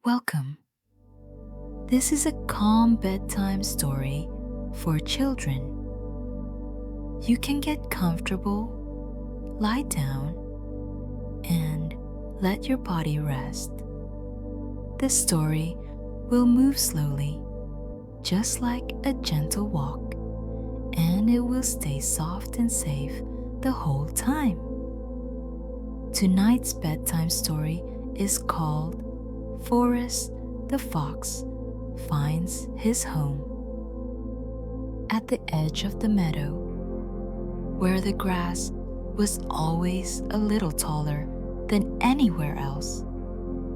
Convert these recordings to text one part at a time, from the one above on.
Welcome. This is a calm bedtime story for children. You can get comfortable, lie down, and let your body rest. The story will move slowly, just like a gentle walk, and it will stay soft and safe the whole time. Tonight's bedtime story is called Forrest the Fox Finds His Home. At the edge of the meadow, where the grass was always a little taller than anywhere else,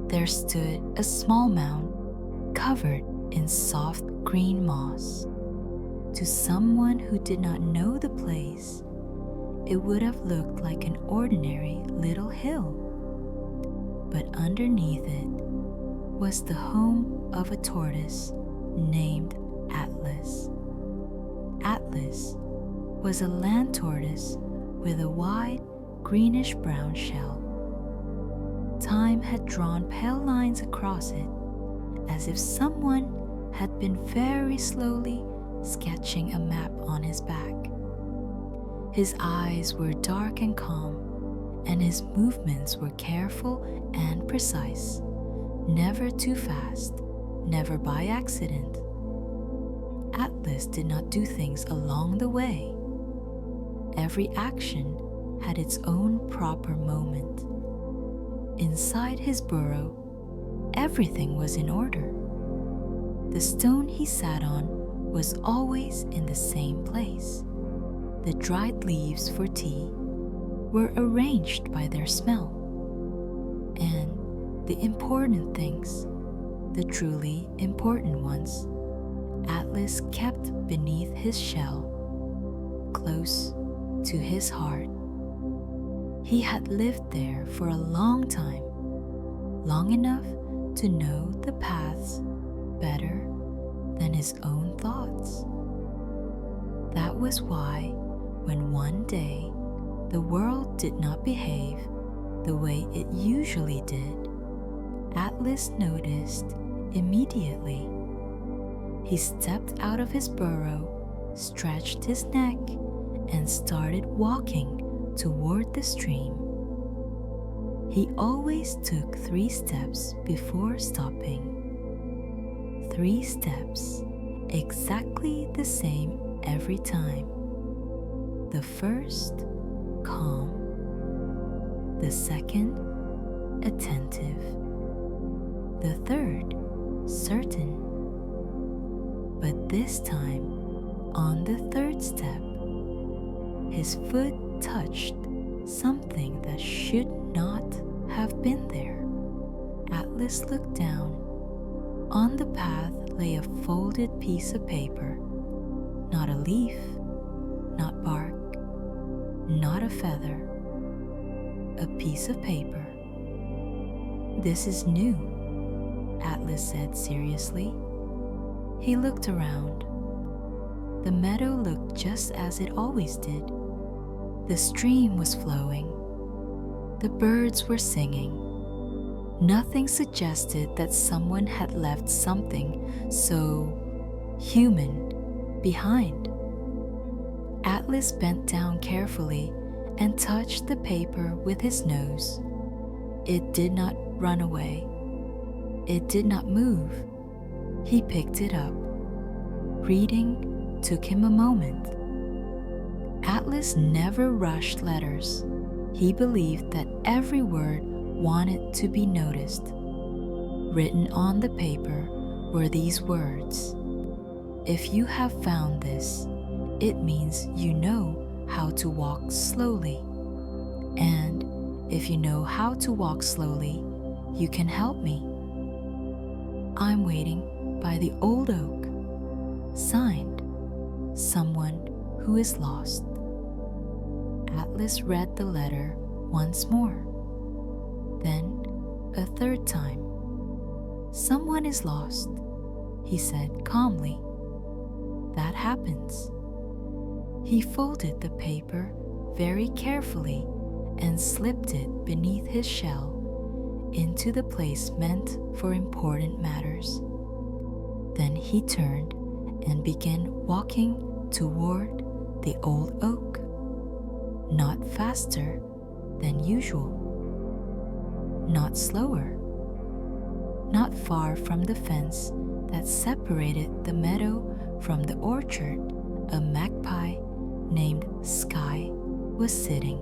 there stood a small mound covered in soft green moss. To someone who did not know the place, it would have looked like an ordinary little hill. But underneath it was the home of a tortoise named Atlas. Atlas was a land tortoise with a wide greenish-brown shell. Time had drawn pale lines across it, as if someone had been very slowly sketching a map on his back. His eyes were dark and calm, and his movements were careful and precise. Never too fast, never by accident. Atlas did not do things along the way. Every action had its own proper moment. Inside his burrow, everything was in order. The stone he sat on was always in the same place. The dried leaves for tea were arranged by their smell, and the important things, the truly important ones, Atlas kept beneath his shell, close to his heart. He had lived there for a long time, long enough to know the paths better than his own thoughts. That was why, when one day the world did not behave the way it usually did, Atlas noticed immediately. He stepped out of his burrow, stretched his neck, and started walking toward the stream. He always took 3 steps before stopping. 3 steps, exactly the same every time. The first, calm. The second, attentive. The third, certain. But this time, on the 3rd step, his foot touched something that should not have been there. Atlas looked down. On the path lay a folded piece of paper. Not a leaf, not bark, not a feather. A piece of paper. "This is new," Atlas said seriously. He looked around. The meadow looked just as it always did. The stream was flowing. The birds were singing. Nothing suggested that someone had left something so human behind. Atlas bent down carefully and touched the paper with his nose. It did not run away. It did not move. He picked it up. Reading took him a moment. Atlas never rushed letters. He believed that every word wanted to be noticed. Written on the paper were these words: "If you have found this, it means you know how to walk slowly. And if you know how to walk slowly, you can help me. I'm waiting by the old oak. Signed, someone who is lost." Atlas read the letter once more, then a 3rd time. "Someone is lost," he said calmly. "That happens." He folded the paper very carefully and slipped it beneath his shell. into the place meant for important matters. Then he turned and began walking toward the old oak, not faster than usual, not slower, not far from the fence that separated the meadow from the orchard. A magpie named Sky was sitting.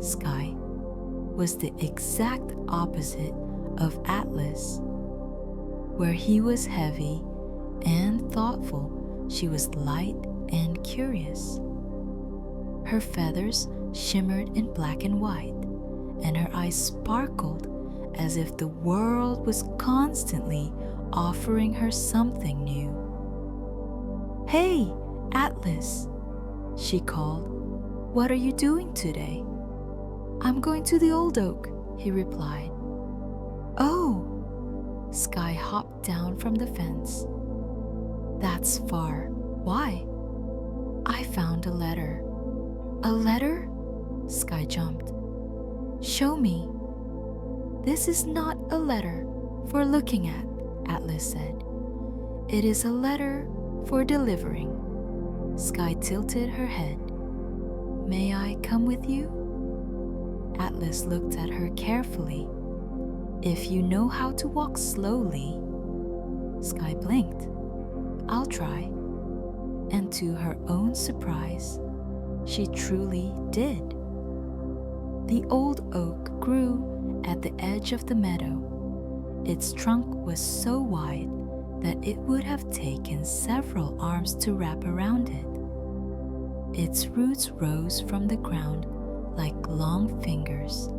Sky was the exact opposite of Atlas. Where he was heavy and thoughtful, she was light and curious. Her feathers shimmered in black and white, and her eyes sparkled as if the world was constantly offering her something new. "Hey, Atlas," she called. "What are you doing today?" "I'm going to the old oak," he replied. "Oh!" Sky hopped down from the fence. "That's far. Why?" "I found a letter." "A letter?" Sky jumped. "Show me." "This is not a letter for looking at," Atlas said. "It is a letter for delivering." Sky tilted her head. "May I come with you?" Atlas looked at her carefully. "If you know how to walk slowly." Sky blinked. "I'll try." And to her own surprise, she truly did. The old oak grew at the edge of the meadow. Its trunk was so wide that it would have taken several arms to wrap around it. Its roots rose from the ground like long fingers,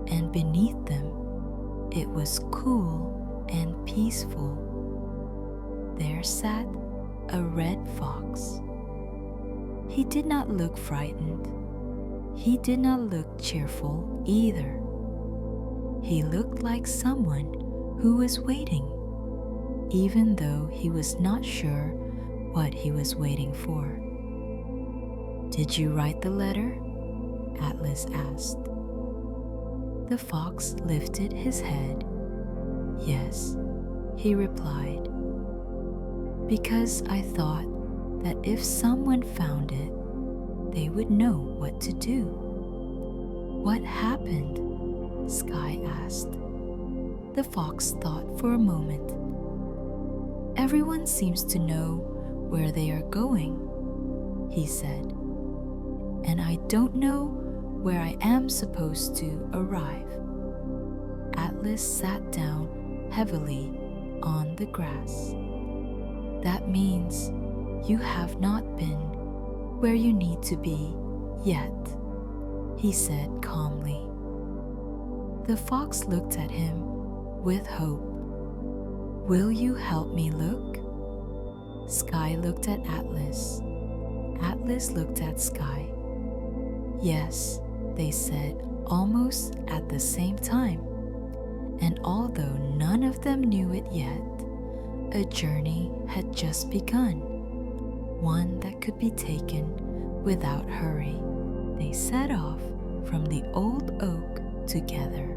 and beneath them it was cool and peaceful. There sat a red fox. He did not look frightened. He did not look cheerful either. He looked like someone who was waiting, even though he was not sure what he was waiting for. "Did you write the letter?" Atlas asked. The fox lifted his head. "Yes," he replied, "because I thought that if someone found it, they would know what to do." "What happened?" Sky asked. The fox thought for a moment. "Everyone seems to know where they are going," he said, "and I don't know where I am supposed to arrive." Atlas sat down heavily on the grass. "That means you have not been where you need to be yet," he said calmly. The fox looked at him with hope. "Will you help me look?" Sky looked at Atlas. Atlas looked at Sky. "Yes," they said almost at the same time. And although none of them knew it yet, a journey had just begun, one that could be taken without hurry. They set off from the old oak together.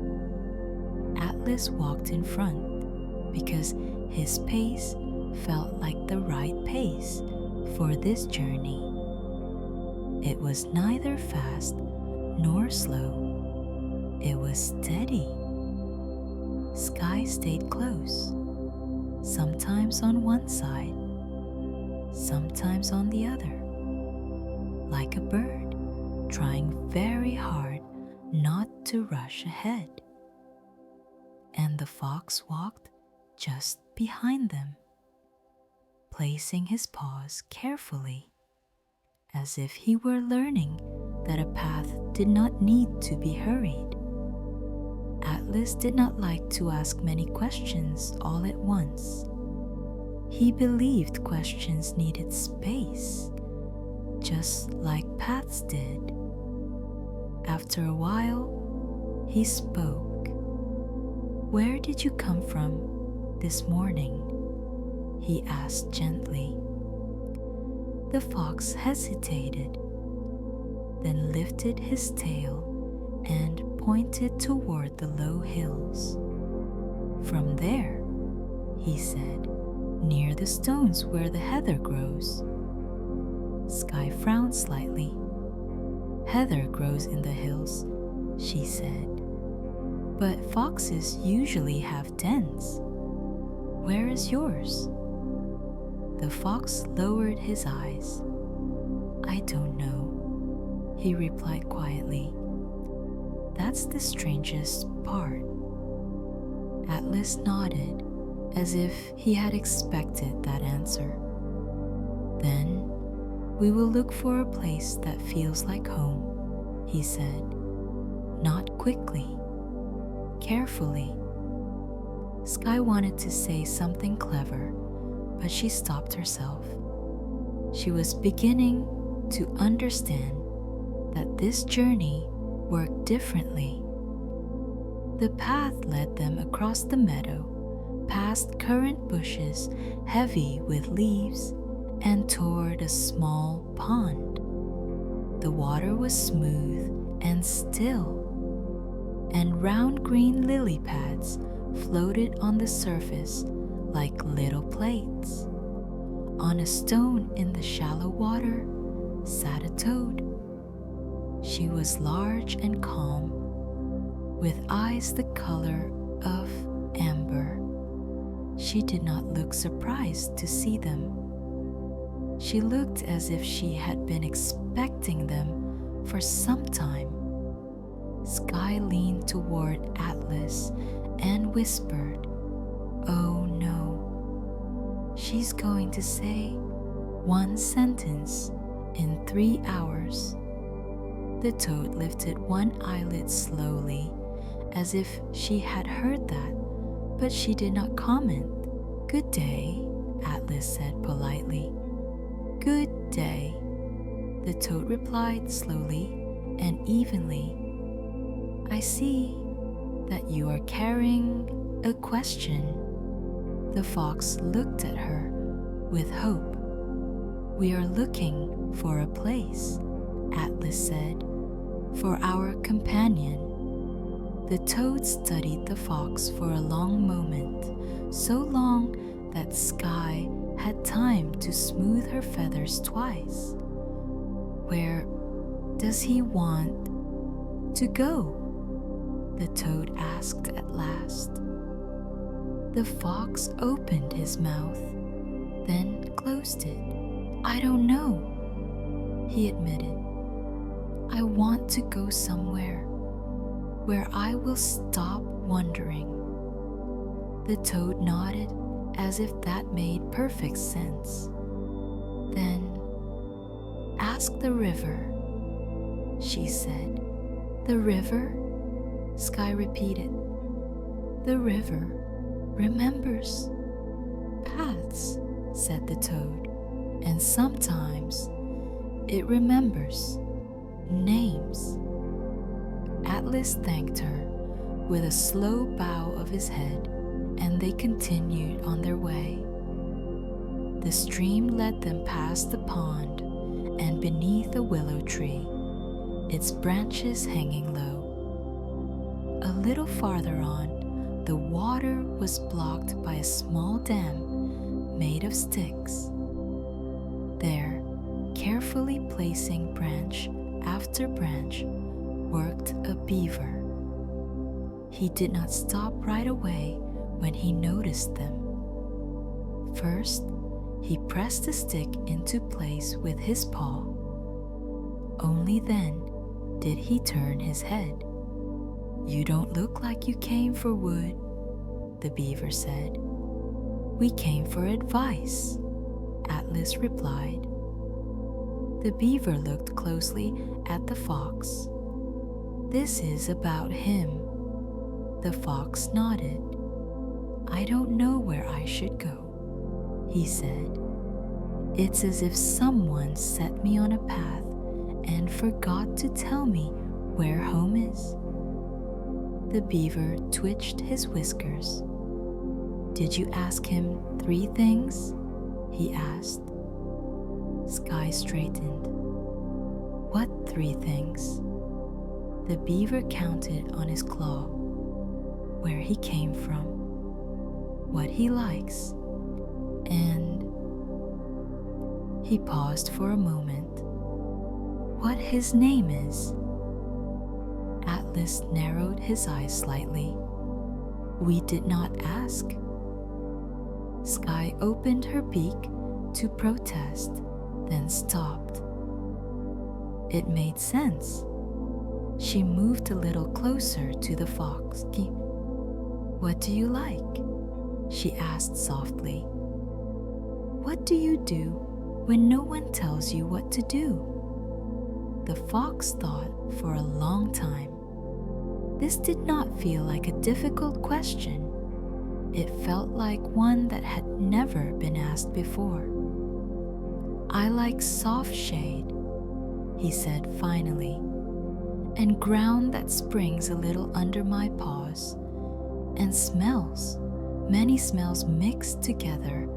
Atlas walked in front because his pace felt like the right pace for this journey. It was neither fast nor slow. It was steady. Sky stayed close, sometimes on one side, sometimes on the other, like a bird trying very hard not to rush ahead. And the fox walked just behind them, placing his paws carefully, as if he were learning that a path did not need to be hurried. Atlas did not like to ask many questions all at once. He believed questions needed space, just like paths did. After a while, he spoke. "Where did you come from this morning?" he asked gently. The fox hesitated, then lifted his tail and pointed toward the low hills. "From there," he said, "near the stones where the heather grows." Sky frowned slightly. "Heather grows in the hills," she said, "but foxes usually have dens. Where is yours?" The fox lowered his eyes. "I don't know," he replied quietly. "That's the strangest part." Atlas nodded, as if he had expected that answer. "Then we will look for a place that feels like home," he said. "Not quickly, carefully." Sky wanted to say something clever, but she stopped herself. She was beginning to understand that this journey worked differently. The path led them across the meadow, past currant bushes heavy with leaves, and toward a small pond. The water was smooth and still, and round green lily pads floated on the surface like little plates. On a stone in the shallow water sat a toad. She was large and calm, with eyes the color of amber. She did not look surprised to see them. She looked as if she had been expecting them for some time. Sky leaned toward Atlas and whispered, "Oh no, she's going to say one sentence in 3 hours." The toad lifted one eyelid slowly, as if she had heard that, but she did not comment. "Good day," Atlas said politely. "Good day," the toad replied slowly and evenly. "I see that you are carrying a question." The fox looked at her with hope. "We are looking for a place," Atlas said, "for our companion." The toad studied the fox for a long moment, so long that Sky had time to smooth her feathers twice. "Where does he want to go?" the toad asked at last. The fox opened his mouth, then closed it. "I don't know," he admitted. "I want to go somewhere where I will stop wondering." The toad nodded as if that made perfect sense. "Then ask the river," she said. "The river?" Sky repeated. "The river remembers paths," said the toad, "and sometimes it remembers names." Atlas thanked her with a slow bow of his head, and they continued on their way. The stream led them past the pond and beneath a willow tree, its branches hanging low. A little farther on, the water was blocked by a small dam made of sticks. There, carefully placing branch after branch, worked a beaver. He did not stop right away when he noticed them. First, he pressed the stick into place with his paw. Only then did he turn his head. "You don't look like you came for wood," the beaver said. "We came for advice," Atlas replied. The beaver looked closely at the fox. "This is about him." The fox nodded. "I don't know where I should go," he said. "It's as if someone set me on a path and forgot to tell me where home is." The beaver twitched his whiskers. "Did you ask him 3 things?" he asked. Sky straightened. "What 3 things?" The beaver counted on his claw where he came from, what he likes, and he paused for a moment. What his name is. Atlas narrowed his eyes slightly. We did not ask. Sky opened her beak to protest, then stopped. It made sense. She moved a little closer to the fox. What do you like? She asked softly. What do you do when no one tells you what to do? The fox thought for a long time. This did not feel like a difficult question. It felt like one that had never been asked before. I like soft shade, he said finally, and ground that springs a little under my paws, and smells, many smells mixed together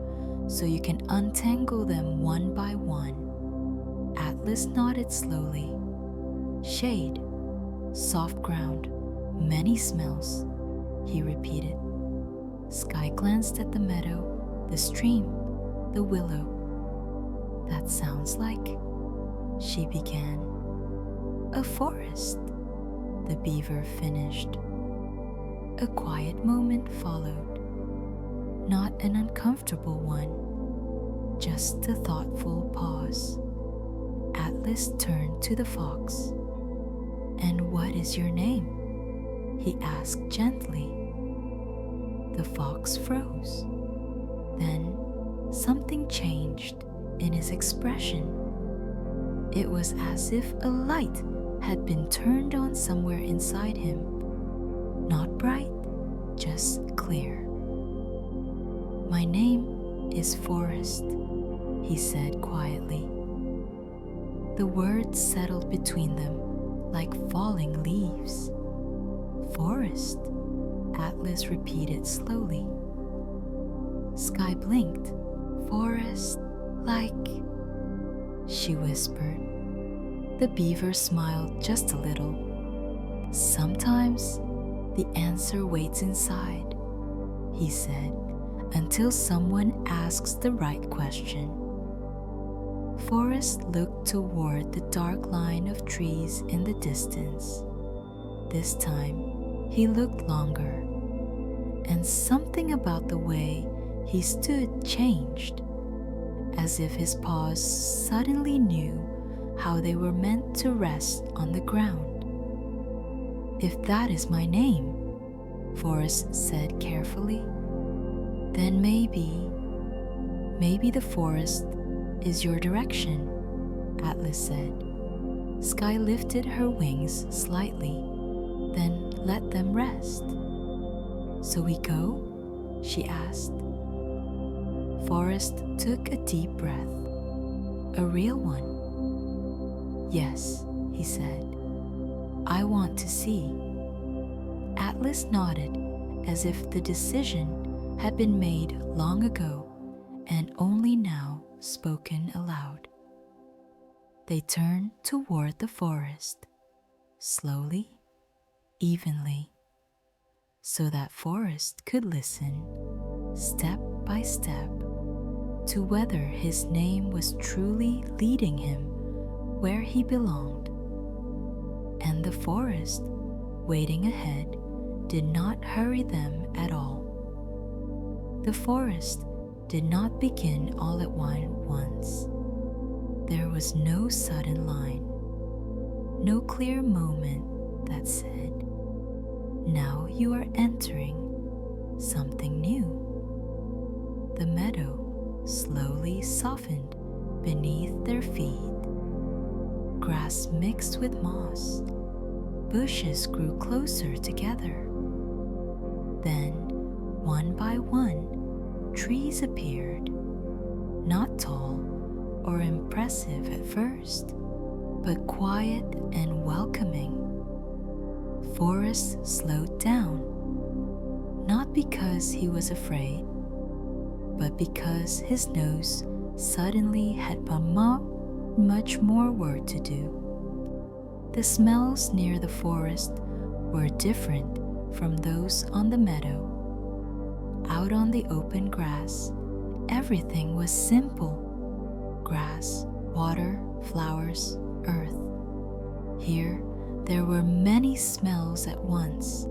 so you can untangle them one by one. Atlas nodded slowly. Shade, soft ground, many smells, he repeated. Sky glanced at the meadow, the stream, the willow. That sounds like, she began. A forest, the beaver finished. A quiet moment followed, not an uncomfortable one, just a thoughtful pause. Atlas turned to the fox. And what is your name? He asked gently. The fox froze. Then something changed in his expression. It was as if a light had been turned on somewhere inside him. Not bright, just clear. My name is Forest, he said quietly. The words settled between them like falling leaves. Forest, Atlas repeated slowly. Sky blinked. Forest, like, she whispered. The beaver smiled just a little. Sometimes the answer waits inside, he said, until someone asks the right question. Forest looked toward the dark line of trees in the distance. This time, he looked longer, and something about the way he stood changed, as if his paws suddenly knew how they were meant to rest on the ground. If that is my name, Forest said carefully, then maybe the forest is your direction, Atlas said. Sky lifted her wings slightly, then let them rest. So we go? She asked. Forest took a deep breath. A real one. Yes, he said. I want to see. Atlas nodded as if the decision had been made long ago and only now spoken aloud. They turned toward the forest, slowly, evenly, so that Forest could listen, step by step, to whether his name was truly leading him where he belonged. And the forest, waiting ahead, did not hurry them at all. The forest did not begin all at once. There was no sudden line, no clear moment that said, now you are entering something new. The meadow slowly softened beneath their feet. Grass mixed with moss. Bushes grew closer together. Then, one by one, trees appeared, not tall or impressive at first, but quiet and welcoming. Forest slowed down, not because he was afraid, but because his nose suddenly had much more work to do. The smells near the forest were different from those on the meadow. Out on the open grass, everything was simple: grass, water, flowers, earth. Here, there were many smells at once,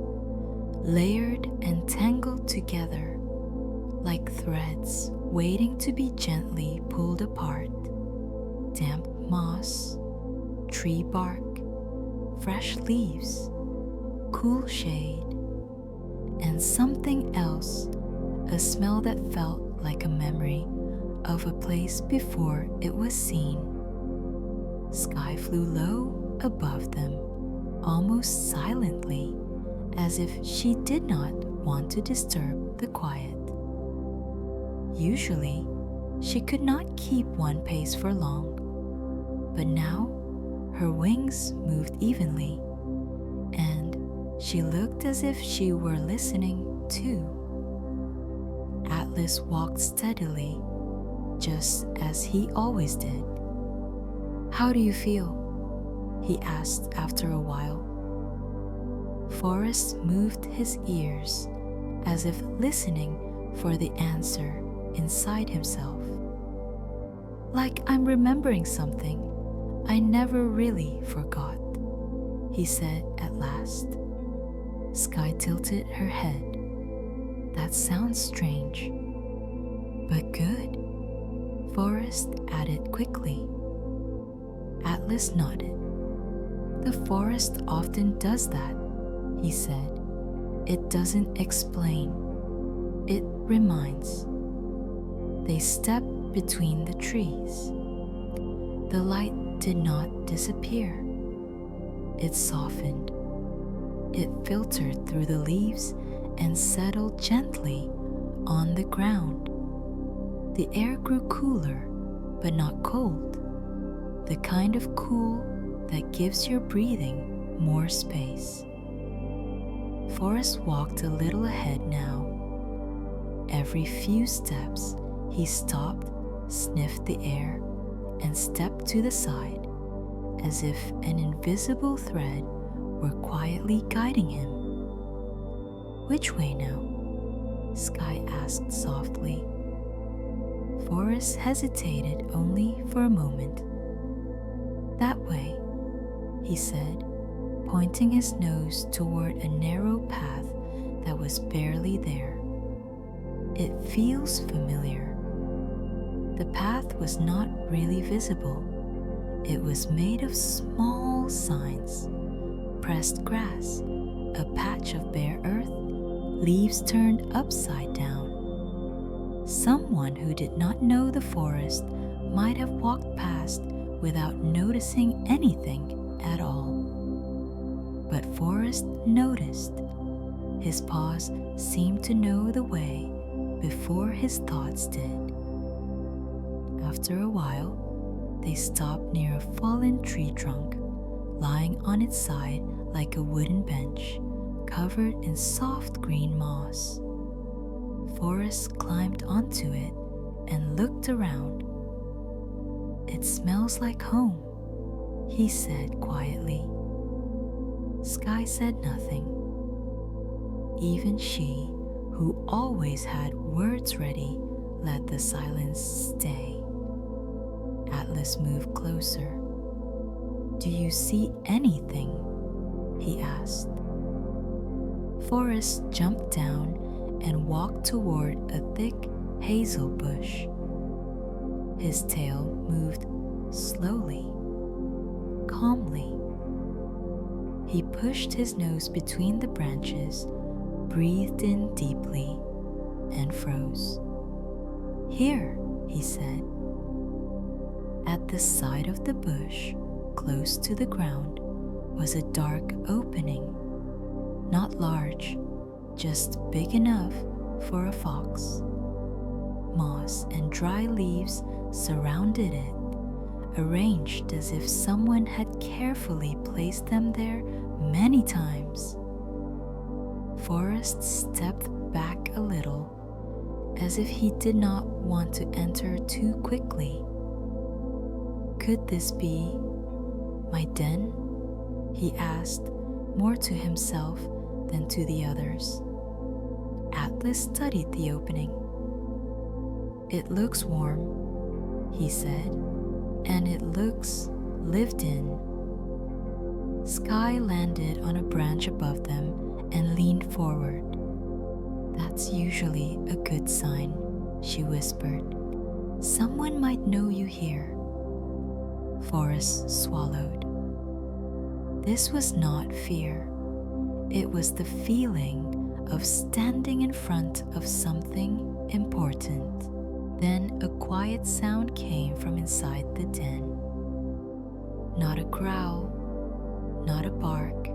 layered and tangled together, like threads waiting to be gently pulled apart. Damp moss, tree bark, fresh leaves, cool shade, and something else, a smell that felt like a memory of a place before it was seen. Sky flew low above them, almost silently, as if she did not want to disturb the quiet. Usually, she could not keep one pace for long, but now her wings moved evenly, and she looked as if she were listening too. Atlas walked steadily, just as he always did. "How do you feel?" he asked after a while. Forrest moved his ears as if listening for the answer inside himself. "Like I'm remembering something I never really forgot," he said at last. Sky tilted her head. "That sounds strange, but good," Forrest added quickly. Atlas nodded. "The forest often does that," he said. "It doesn't explain, it reminds." They stepped between the trees. The light did not disappear. It softened. It filtered through the leaves and settled gently on the ground. The air grew cooler, but not cold, the kind of cool that gives your breathing more space. Forrest walked a little ahead now. Every few steps, he stopped, sniffed the air, and stepped to the side, as if an invisible thread were quietly guiding him. "Which way now?" Sky asked softly. Forrest hesitated only for a moment. "That way," he said, pointing his nose toward a narrow path that was barely there. "It feels familiar." The path was not really visible. It was made of small signs: pressed grass, a patch of bare earth, leaves turned upside down. Someone who did not know the forest might have walked past without noticing anything at all. But Forrest noticed. His paws seemed to know the way before his thoughts did. After a while, they stopped near a fallen tree trunk, lying on its side like a wooden bench, covered in soft green moss. Forrest climbed onto it and looked around. "It smells like home," he said quietly. Sky said nothing. Even she, who always had words ready, let the silence stay. Atlas moved closer. "Do you see anything?" he asked. Forrest jumped down and walked toward a thick hazel bush. His tail moved slowly, calmly. He pushed his nose between the branches, breathed in deeply, and froze. "Here," he said. At the side of the bush, close to the ground, was a dark opening. Not large, just big enough for a fox. Moss and dry leaves surrounded it, arranged as if someone had carefully placed them there many times. Forrest stepped back a little, as if he did not want to enter too quickly. "Could this be my den?" he asked, more to himself than to the others. Atlas studied the opening. "It looks warm," he said, "and it looks lived in." Sky landed on a branch above them and leaned forward. "That's usually a good sign," she whispered. "Someone might know you here." Forrest swallowed. This was not fear. It was the feeling of standing in front of something important. Then a quiet sound came from inside the den. Not a growl, not a bark,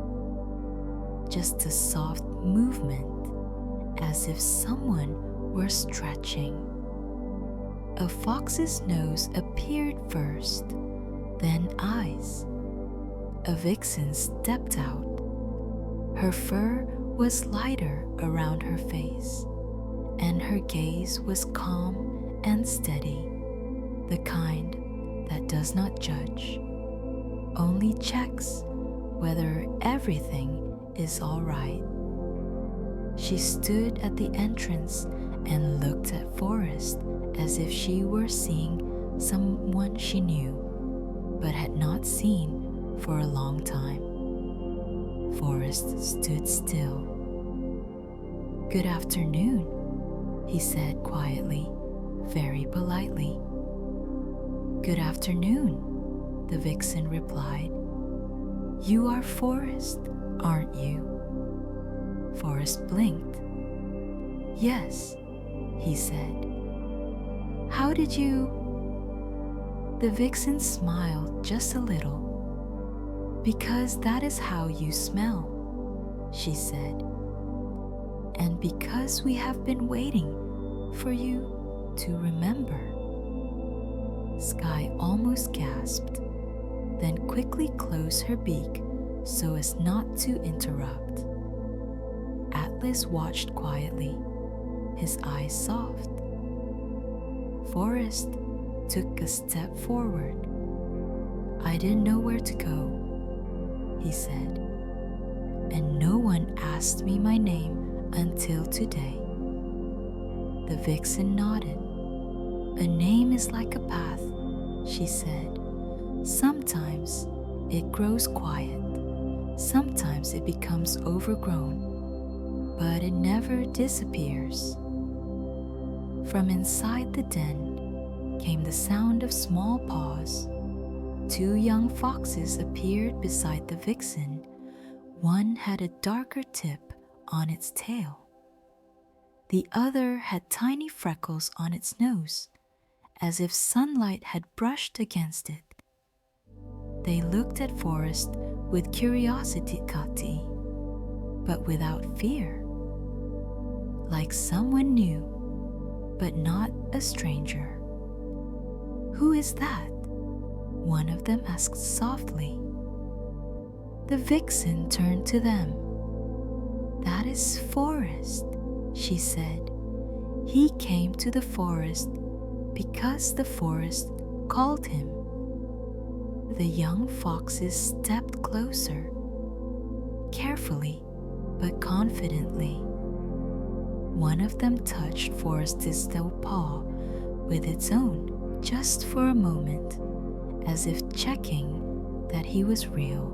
just a soft movement, as if someone were stretching. A fox's nose appeared first, then eyes. A vixen stepped out. Her fur was lighter around her face, and her gaze was calm and steady, the kind that does not judge, only checks whether everything is all right. She stood at the entrance and looked at Forrest as if she were seeing someone she knew, but had not seen for a long time. Forrest stood still. "Good afternoon," he said quietly, very politely. "Good afternoon," the vixen replied. "You are Forrest, aren't you?" Forrest blinked. "Yes," he said. "How did you—" The vixen smiled just a little. "Because that is how you smell," she said. "And because we have been waiting for you to remember." Sky almost gasped, then quickly closed her beak so as not to interrupt. Atlas watched quietly, his eyes soft. Forrest took a step forward. "I didn't know where to go," he said, "and no one asked me my name until today." The vixen nodded. "A name is like a path," she said. "Sometimes it grows quiet, sometimes it becomes overgrown, but it never disappears." From inside the den came the sound of small paws. Two young foxes appeared beside the vixen. One had a darker tip on its tail. The other had tiny freckles on its nose, as if sunlight had brushed against it. They looked at Forrest with curiosity, but without fear, like someone new, but not a stranger. "Who is that?" one of them asked softly. The vixen turned to them. "That is Forrest," she said. "He came to the forest because the forest called him." The young foxes stepped closer, carefully but confidently. One of them touched Forrest's paw with its own just for a moment, as if checking that he was real.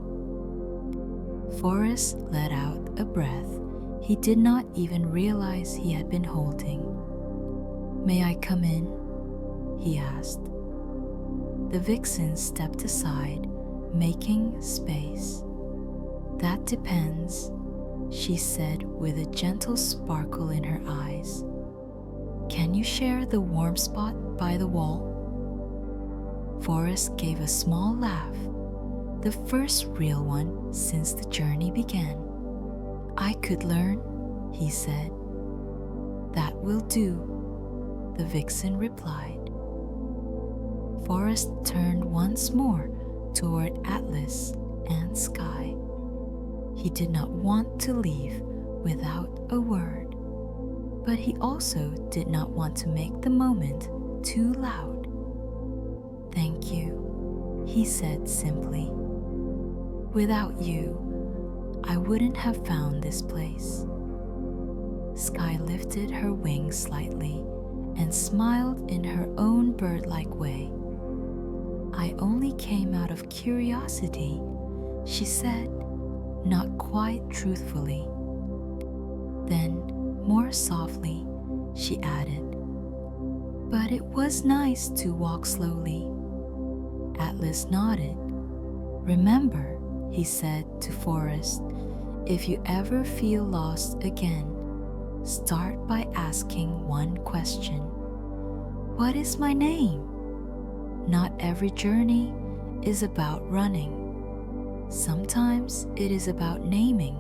Forrest let out a breath he did not even realize he had been holding. "May I come in?" he asked. The vixen stepped aside, making space. "That depends," she said with a gentle sparkle in her eyes. "Can you share the warm spot by the wall?" Forrest gave a small laugh, the first real one since the journey began. "I could learn," he said. "That will do," the vixen replied. Forrest turned once more toward Atlas and Sky. He did not want to leave without a word, but he also did not want to make the moment too loud. "Thank you," he said simply. Without you, I wouldn't have found this place. Sky lifted her wings slightly and smiled in her own bird-like way. I only came out of curiosity, she said, not quite truthfully. Then, more softly, she added, but it was nice to walk slowly. Atlas nodded. Remember, he said to Forest, if you ever feel lost again, start by asking one question. What is my name? Not every journey is about running. Sometimes it is about naming.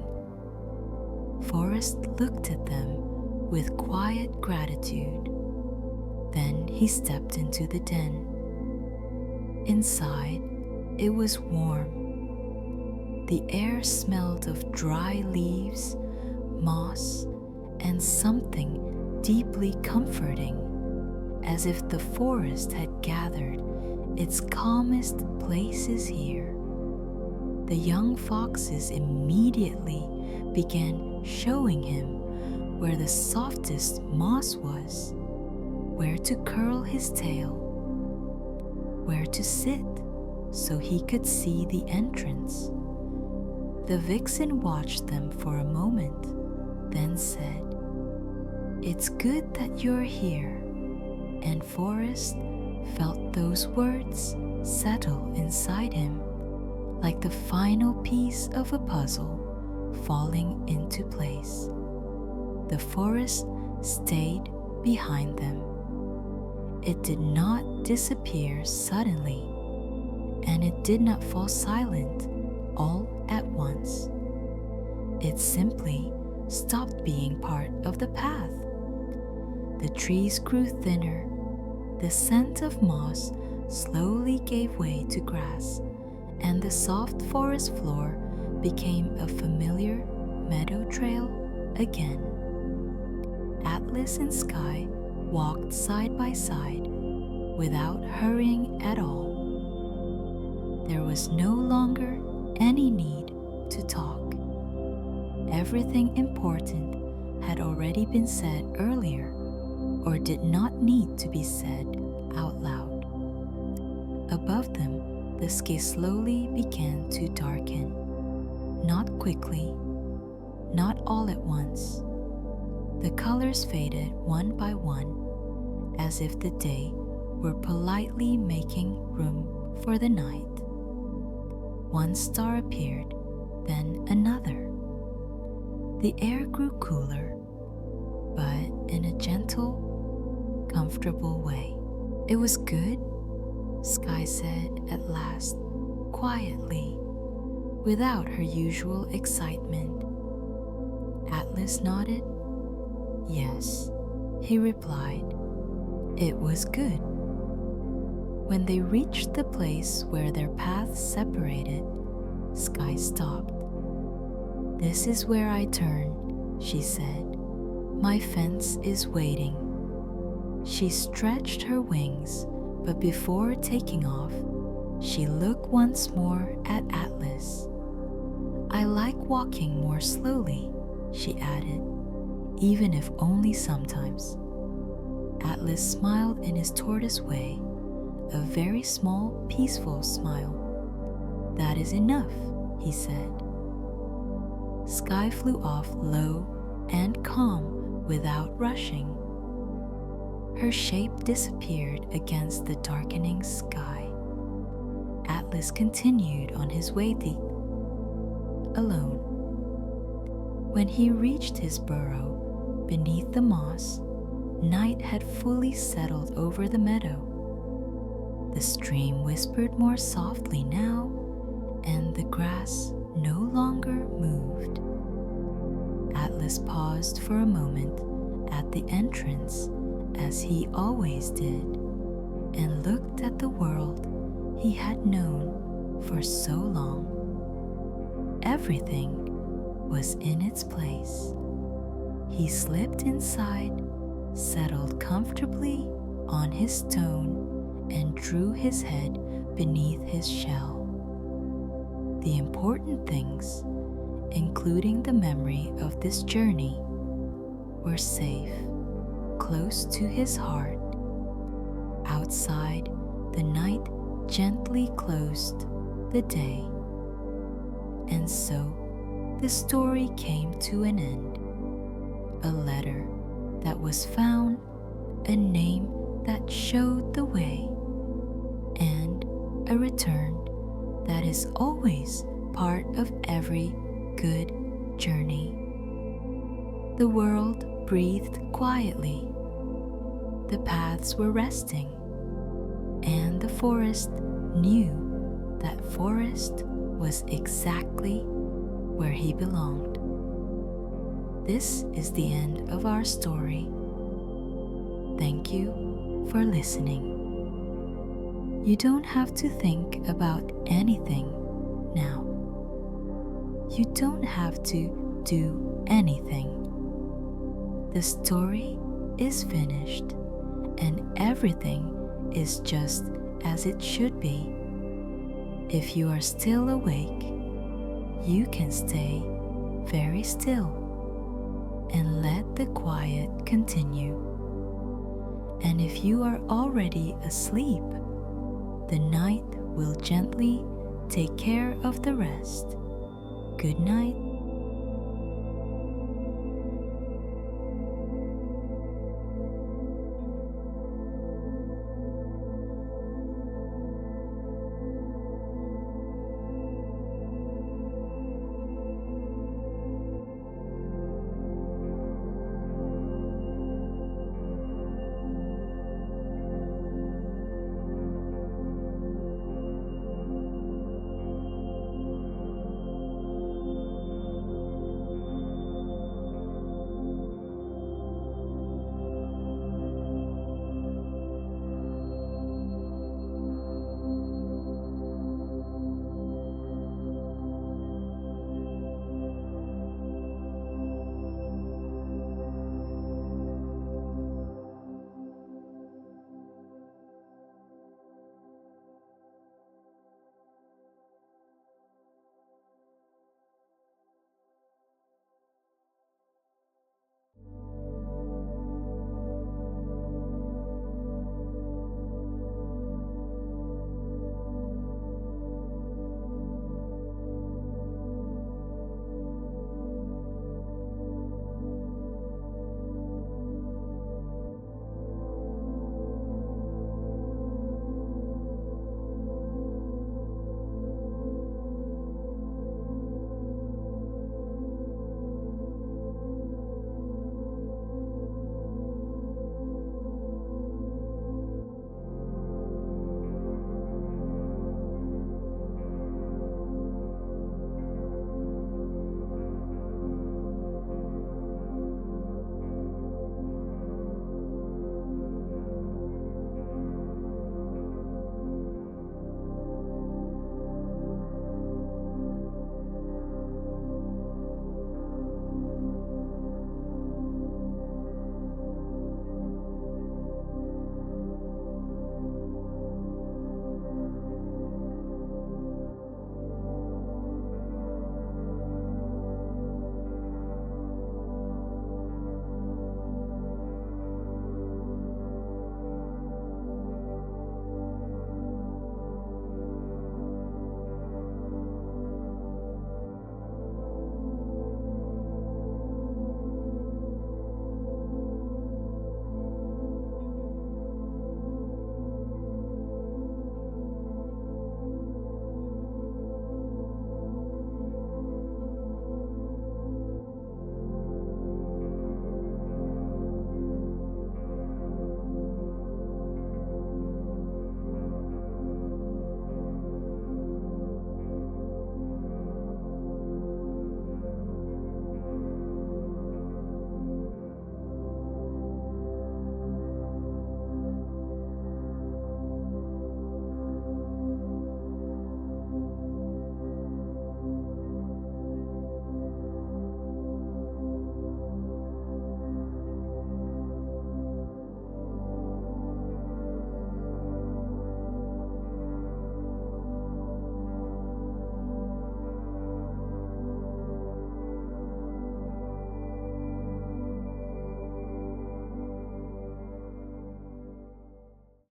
Forrest looked at them with quiet gratitude. Then he stepped into the den. Inside, it was warm. The air smelled of dry leaves, moss, and something deeply comforting, as if the forest had gathered its calmest places here. The young foxes immediately began showing him where the softest moss was, where to curl his tail, where to sit so he could see the entrance. The vixen watched them for a moment, then said, "It's good that you're here," and Forrest felt those words settle inside him like the final piece of a puzzle falling into place. The forest stayed behind them. It did not disappear suddenly, and it did not fall silent all at once. It simply stopped being part of the path. The trees grew thinner. The scent of moss slowly gave way to grass, and the soft forest floor became a familiar meadow trail again. Atlas and Sky walked side by side without hurrying at all. There was no longer any need to talk. Everything important had already been said earlier or did not need to be said out loud. Above them, the sky slowly began to darken. Not quickly, not all at once. The colors faded one by one, as if the day were politely making room for the night. One star appeared, then another. The air grew cooler, but in a gentle, comfortable way. "It was good," Sky said at last, quietly, without her usual excitement. Atlas nodded. "Yes," he replied. "It was good." When they reached the place where their paths separated, Sky stopped. "This is where I turn," she said. "My fence is waiting." She stretched her wings, but before taking off, she looked once more at Atlas. "I like walking more slowly," she added, "even if only sometimes." Atlas smiled in his tortoise way, a very small, peaceful smile. "That is enough," he said. Sky flew off low and calm without rushing. Her shape disappeared against the darkening sky. Atlas continued on his way alone. When he reached his burrow beneath the moss, night had fully settled over the meadow. The stream whispered more softly now, and the grass no longer moved. Atlas paused for a moment at the entrance, as he always did, and looked at the world he had known for so long. Everything was in its place. He slipped inside, settled comfortably on his stone, and drew his head beneath his shell. The important things, including the memory of this journey, were safe, close to his heart. Outside, the night gently closed the day. And so the story came to an end. A letter that was found, a name that showed the way, and a return that is always part of every good journey. The world breathed quietly. The paths were resting, and the forest knew that forest was exactly where he belonged. This is the end of our story. Thank you for listening. You don't have to think about anything now. You don't have to do anything. The story is finished, and everything is just as it should be. If you are still awake, you can stay very still and let the quiet continue. And if you are already asleep, the night will gently take care of the rest. Good night.